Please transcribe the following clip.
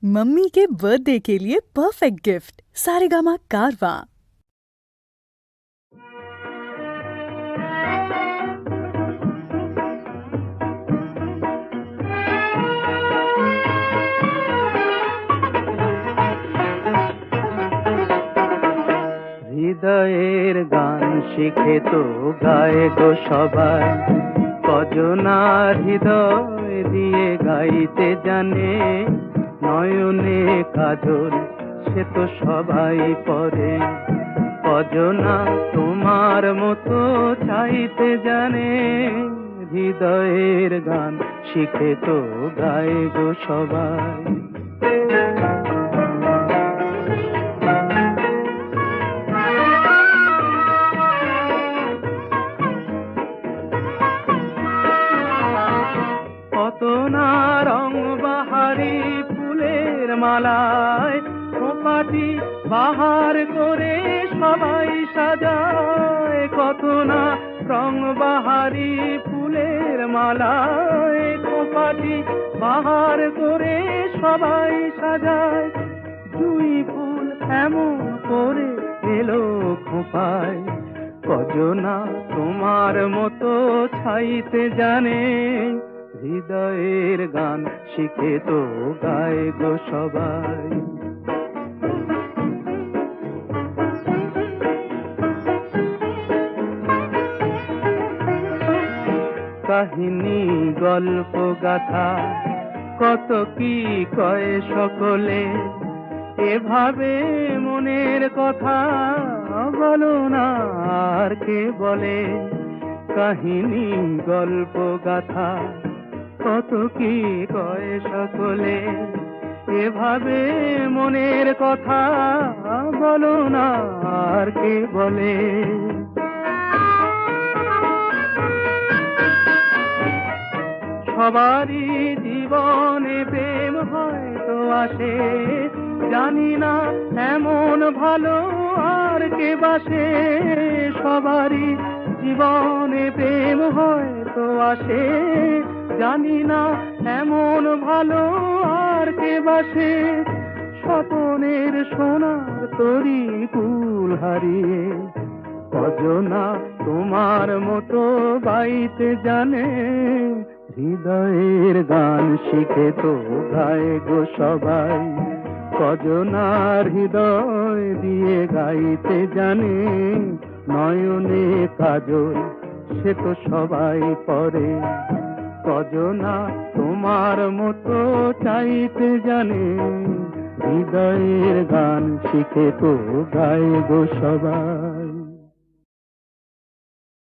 Mummy के birthday के लिए परफेक्ट गिफ्ट सारेगामा कारवां। হৃদয়ের গান শিখে তো গায়ে গো সবাই, কজনার হৃদয় দিয়ে গাইতে জানে। নয়নে কাজল সে তো সবাই পরে, কজনা তোমার মতো চাইতে জানে। হৃদয়ের গান শিখে তো গায়ে গো সবাই। কত না রং বাহারি ফুলের মালায় খোপাটি বাহার করে সবাই সাজায়। কত না রং বাহারি ফুলের মালায় খোপাটি বাহার করে সবাই সাজায়। জুঁই ফুল এমন করে এলো খোপায়, কজনা তোমার মতো ছাইতে জানে। হৃদয়ের গান শিখে তো গায় গো সবাই। কাহিনী গল্প গাথা কত কি কয় সকলে, এভাবে মনের কথা বলো না আর কে বলে। কাহিনী গল্প গাথা কত কি কয় সকলে, এভাবে মনের কথা বলো না আর কে বলে। সবারই জীবনে প্রেম হয়তো আসে, জানি না এমন ভালো আর কে বাসে। সবারই জীবনে প্রেম হয়তো আসে, জানি না এমন ভালো আর কে বাসে। স্বপনের সোনার তরি কুল হারিয়ে, কজনা তোমার মতো গাইতে জানে। হৃদয়ের গান শিখে তো গায় গো সবাই, কজনার হৃদয় দিয়ে গাইতে জানে। নয়নে কাজল সে তো সবাই পরে, কজনা তোমার মতো চাইতে জানে। হৃদয়ের গান শিখে তো গায় গো সবাই।